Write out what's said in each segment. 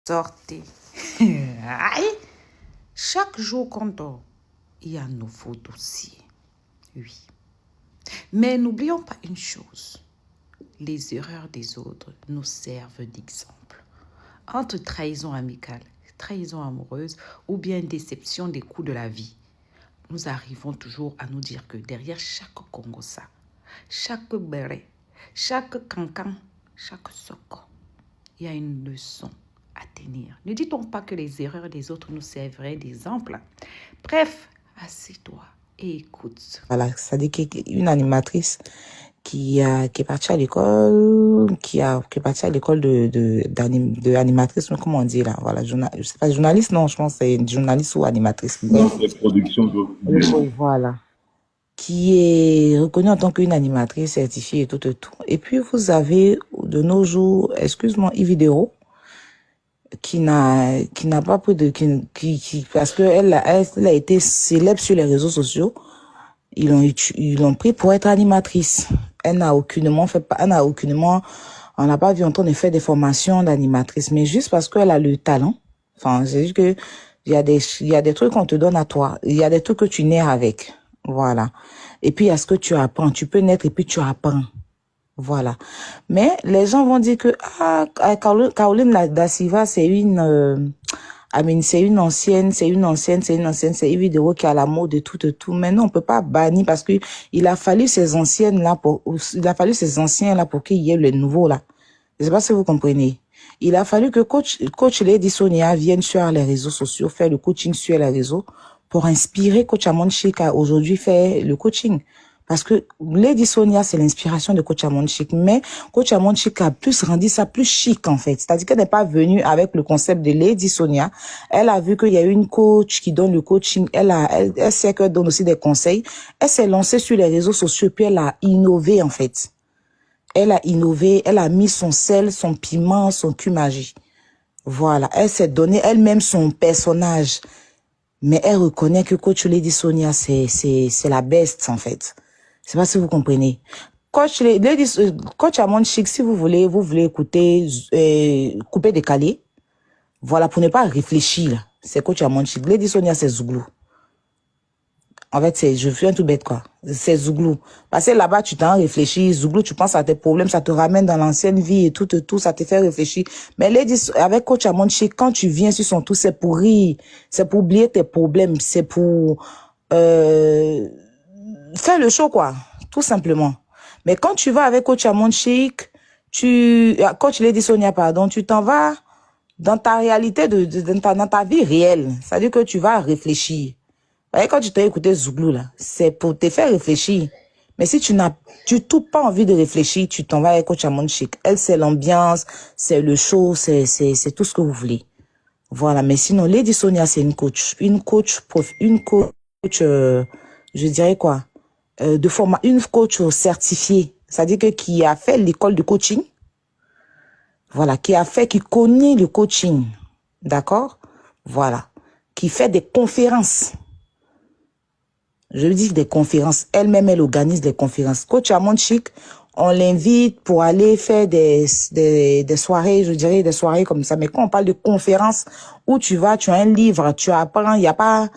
Sortez. Aïe. Chaque jour qu'on dort, il y a un nouveau dossier. Oui. Mais n'oublions pas une chose. Les erreurs des autres nous servent d'exemple. Entre trahison amicale, trahison amoureuse ou bien déception des coups de la vie, nous arrivons toujours à nous dire que derrière chaque Congossa, chaque béret, chaque cancan, chaque soko, il y a une leçon à tenir. Ne dit-on pas que les erreurs des autres nous serveraient d'exemple? Bref, assieds-toi et écoute. Voilà, ça dit qu'une animatrice qui est partie à l'école, qui est partie à l'école de animatrice, mais comment on dit là, voilà, je sais pas, journaliste, non, je pense que c'est journaliste ou animatrice. Non, c'est production de... Oui, voilà. Qui est reconnue en tant qu'une animatrice certifiée et tout. Et puis, vous avez, de nos jours, excuse-moi, Yves qui n'a pas pris de, parce que elle a été célèbre sur les réseaux sociaux. Ils l'ont pris pour être animatrice. Elle n'a aucunement, on n'a pas vu en train de faire des formations d'animatrice, mais juste parce qu'elle a le talent. Enfin, c'est juste que il y a des trucs qu'on te donne à toi. Il y a des trucs que tu nais avec. Voilà. Et puis, il y a ce que tu apprends. Tu peux naître et puis tu apprends. Voilà. Mais les gens vont dire que, Caroline Da Silva, c'est une ancienne, c'est une vidéo qui a la mode de tout. Mais non, on peut pas bannir parce que il a fallu ces anciens là pour qu'il y ait le nouveau là. Je sais pas si vous comprenez. Il a fallu que coach Lady Sonia vienne sur les réseaux sociaux, faire le coaching sur les réseaux pour inspirer coach Amon Chic à aujourd'hui faire le coaching. Parce que Lady Sonia, c'est l'inspiration de coach Amon Chic. Mais coach Amon Chic a plus rendu ça plus chic, en fait. C'est-à-dire qu'elle n'est pas venue avec le concept de Lady Sonia. Elle a vu qu'il y a une coach qui donne le coaching. Elle sait qu'elle donne aussi des conseils. Elle s'est lancée sur les réseaux sociaux, puis elle a innové, en fait. Elle a innové, elle a mis son sel, son piment, son cumagie. Voilà. Elle s'est donné elle-même son personnage. Mais elle reconnaît que coach Lady Sonia, c'est la best, en fait. Je sais pas si vous comprenez. Coach Amon Chic, si vous voulez écouter, couper décalé. Voilà, pour ne pas réfléchir. C'est coach Amon Chic. Lady Sonia, c'est Zouglou. En fait, je fais un tout bête, quoi. C'est Zouglou. Parce que là-bas, tu t'en réfléchis. Zouglou, tu penses à tes problèmes, ça te ramène dans l'ancienne vie et tout, ça te fait réfléchir. Mais avec coach Amon Chic, quand tu viens sur son tout, c'est pour rire. C'est pour oublier tes problèmes. C'est pour, faire le show, quoi. Tout simplement. Mais quand tu vas avec coach Amon Chic, coach Lady Sonia, pardon, tu t'en vas dans ta réalité dans ta vie réelle. C'est-à-dire que tu vas réfléchir. Et quand tu t'as écouté Zouglou, là, c'est pour te faire réfléchir. Mais si tu tout pas envie de réfléchir, tu t'en vas avec coach Amon Chic. Elle, c'est l'ambiance, c'est le show, c'est tout ce que vous voulez. Voilà. Mais sinon, Lady Sonia, c'est une coach, je dirais quoi, une coach certifiée. C'est-à-dire qui a fait l'école de coaching. Voilà. Qui connaît le coaching. D'accord? Voilà. Qui fait des conférences. Je dis des conférences. Elle-même, elle organise des conférences. Coach Amon Chic, on l'invite pour aller faire des soirées, je dirais des soirées comme ça. Mais quand on parle de conférences où tu vas, tu as un livre, tu apprends, il n'y a pas,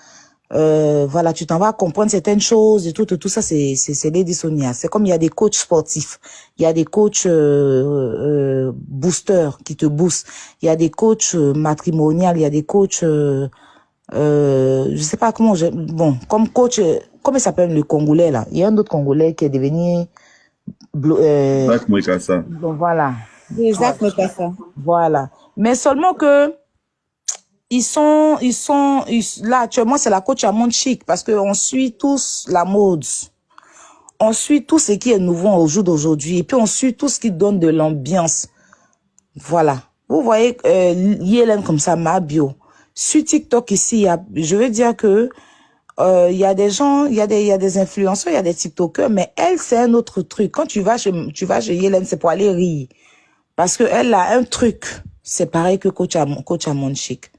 voilà, tu t'en vas comprendre certaines choses et tout ça, c'est Lady Sonia. C'est comme il y a des coachs sportifs, il y a des coachs boosters qui te boostent, il y a des coachs matrimoniales, il y a des coachs je sais pas comment comme coach, comment il s'appelle le Congolais là? Il y a un autre Congolais qui est devenu Zach Mwekassa. Donc voilà. Zach Mwekassa. Voilà. Mais seulement que là actuellement c'est la coach Amon Chic parce que on suit tous la mode. On suit tout ce qui est nouveau au jour d'aujourd'hui et puis on suit tout ce qui donne de l'ambiance. Voilà. Vous voyez Yélène comme ça, ma bio. Sur TikTok ici, je veux dire que il y a des gens, il y a des influenceurs, il y a des TikTokers, mais elle c'est un autre truc. Quand tu vas chez Yélène, c'est pour aller rire, parce que elle a un truc. C'est pareil que coach Amon Chic.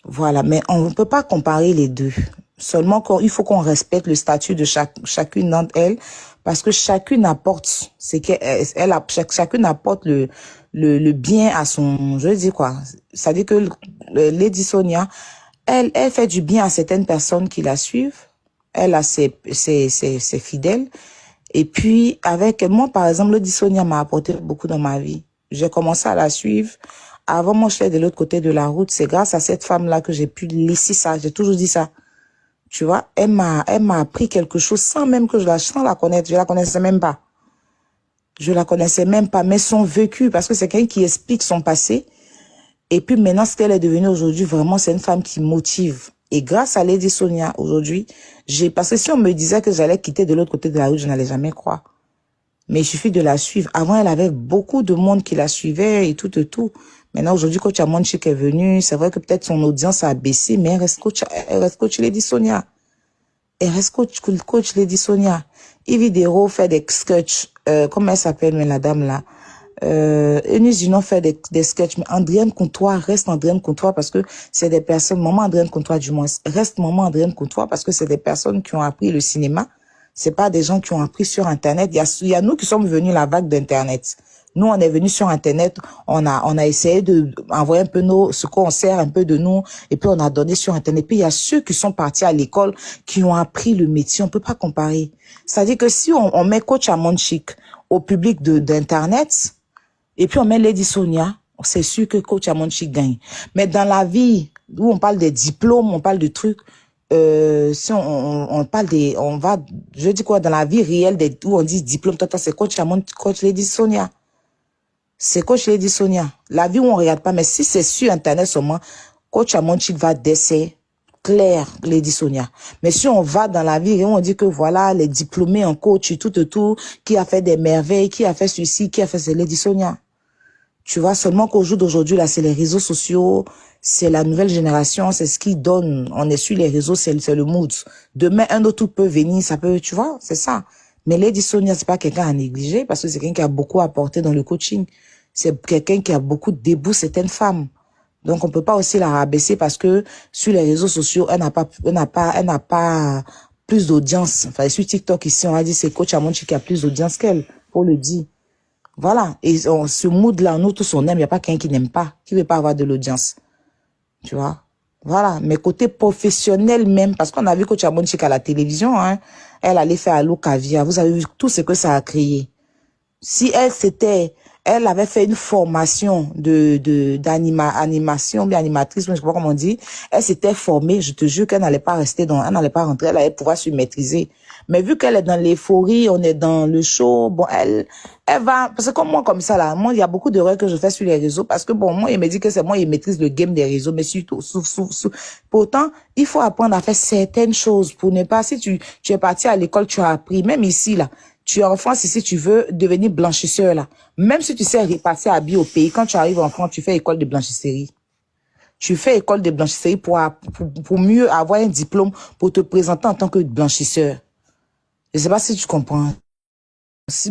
Voilà, mais on ne peut pas comparer les deux. Seulement il faut qu'on respecte le statut de chacune d'entre elles, parce que chacune apporte chacune apporte le bien à son, je dis quoi, ça dit que Lady Sonia, elle fait du bien à certaines personnes qui la suivent. Elle a ses fidèles. Et puis, avec moi, par exemple, Lady Sonia m'a apporté beaucoup dans ma vie. J'ai commencé à la suivre. Avant, moi, je suis de l'autre côté de la route. C'est grâce à cette femme-là que j'ai pu laisser ça. J'ai toujours dit ça. Tu vois, elle m'a appris quelque chose sans même que sans la connaître. Je la connaissais même pas. Je la connaissais même pas, mais son vécu, parce que c'est quelqu'un qui explique son passé. Et puis maintenant, ce qu'elle est devenue aujourd'hui, vraiment, c'est une femme qui motive. Et grâce à Lady Sonia, aujourd'hui, parce que si on me disait que j'allais quitter de l'autre côté de la rue, je n'allais jamais croire. Mais il suffit de la suivre. Avant, elle avait beaucoup de monde qui la suivait et tout. Maintenant, aujourd'hui, Coach Amonchik est venu. C'est vrai que peut-être son audience a baissé, mais elle reste coach Lady Sonia. Elle reste coach Lady Sonia. Ividero fait des sketchs. Comment elle s'appelle, mais la dame là? Eunice Dunon fait des sketchs, mais Andréane Comtois reste Andréane Comtois parce que c'est des personnes, maman Andréane Comtois du moins, reste maman Andréane Comtois parce que c'est des personnes qui ont appris le cinéma. C'est pas des gens qui ont appris sur Internet. Il y a nous qui sommes venus la vague d'Internet. Nous, on est venus sur Internet, on a essayé de envoyer un peu ce qu'on sert un peu de nous, et puis on a donné sur Internet. Puis il y a ceux qui sont partis à l'école, qui ont appris le métier. On peut pas comparer. C'est-à-dire que si on met Coach Amonchik au public d'Internet, et puis on met Lady Sonia, c'est sûr que Coach Amonchik gagne. Mais dans la vie, où on parle des diplômes, on parle de trucs, si on parle je dis quoi, dans la vie réelle, où on dit diplôme, c'est Coach Lady Sonia. C'est Coach Lady Sonia. La vie où on regarde pas, mais si c'est sur Internet seulement, Coach Amonchik va décès clair, Lady Sonia. Mais si on va dans la vie et on dit que voilà, les diplômés en coach et tout, qui a fait des merveilles, qui a fait ceci, qui a fait c'est Lady Sonia. Tu vois, seulement qu'au jour d'aujourd'hui, là, c'est les réseaux sociaux, c'est la nouvelle génération, c'est ce qui donne. On est sur les réseaux, c'est le mood. Demain, un autre peut venir, ça peut, tu vois, c'est ça. Mais Lady Sonia, c'est pas quelqu'un à négliger parce que c'est quelqu'un qui a beaucoup apporté dans le coaching. C'est quelqu'un qui a beaucoup debout certaines femmes. Donc, on peut pas aussi la rabaisser parce que sur les réseaux sociaux, elle n'a pas plus d'audience. Enfin, sur TikTok ici, on a dit c'est Coach Amonchik qui a plus d'audience qu'elle. Faut le dire. Voilà. Et ce mood-là, nous tous on aime. Il n'y a pas quelqu'un qui n'aime pas, qui veut pas avoir de l'audience. Tu vois? Voilà. Mais côté professionnel même, parce qu'on a vu Coach Amonchik à la télévision, hein, elle allait faire Allo Caviar. Vous avez vu tout ce que ça a créé. Si elle avait fait une formation d'animation, bien animatrice, je sais pas comment on dit. Elle s'était formée, je te jure qu'elle n'allait pas rentrer, elle allait pouvoir se maîtriser. Mais vu qu'elle est dans l'euphorie, on est dans le show, bon, elle va, parce que comme moi, comme ça, là, moi, il y a beaucoup d'erreurs que je fais sur les réseaux, parce que bon, moi, il me dit que c'est moi, il maîtrise le game des réseaux, mais surtout, pourtant, il faut apprendre à faire certaines choses pour ne pas, si tu es parti à l'école, tu as appris, même ici, là, tu es en France ici, tu veux devenir blanchisseur, là. Même si tu sais repasser habillé au pays, quand tu arrives en France, tu fais école de blanchisserie. Tu fais école de blanchisserie pour mieux avoir un diplôme, pour te présenter en tant que blanchisseur. Je sais pas si tu comprends.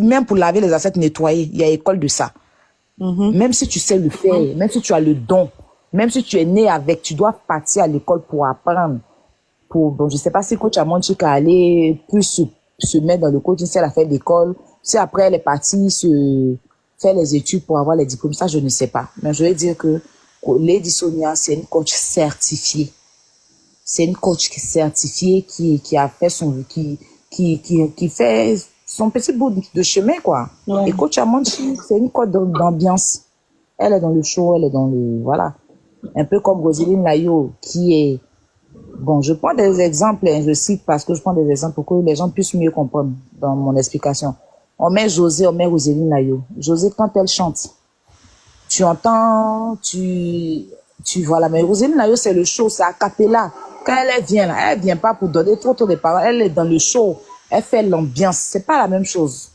Même pour laver les assiettes, nettoyer, il y a école de ça. Même si tu sais le faire, même si tu as le don, même si tu es né avec, tu dois partir à l'école pour apprendre. Bon, je sais pas si Coach Amonchik a allé plus se mettre dans le coaching, si elle a fait l'école, si après elle est partie faire les études pour avoir les diplômes, ça je ne sais pas. Mais je vais dire que Lady Sonia, c'est une coach certifiée. C'est une coach certifiée qui a fait qui fait son petit bout de chemin, quoi. Ouais. Et Coach Amonchik, c'est une coach d'ambiance. Elle est dans le show, elle est dans voilà. Un peu comme Roselyne Layo, qui est, bon, je prends des exemples, je cite parce que je prends des exemples pour que les gens puissent mieux comprendre dans mon explication. On met José, on met Roselyne Layo. José, quand elle chante, tu entends, tu vois là, mais Roselyne Layo, c'est le show, c'est a cappella. Quand elle vient là, elle vient pas pour donner trop de paroles, elle est dans le show, elle fait l'ambiance, c'est pas la même chose.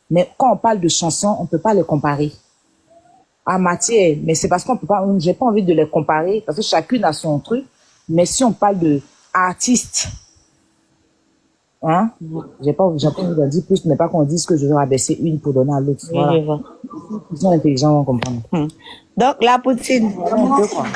Mais quand on parle de chansons, on peut pas les comparer. En matière, mais c'est parce qu'on peut pas, j'ai pas envie de les comparer, parce que chacune a son truc. Mais si on parle de artiste, hein, j'ai pas envie d'en dire plus, mais pas qu'on dise que je vais rabaisser une pour donner à l'autre. Voilà. Ils sont intelligents, on comprend. Donc, la poutine. Un peu, quoi.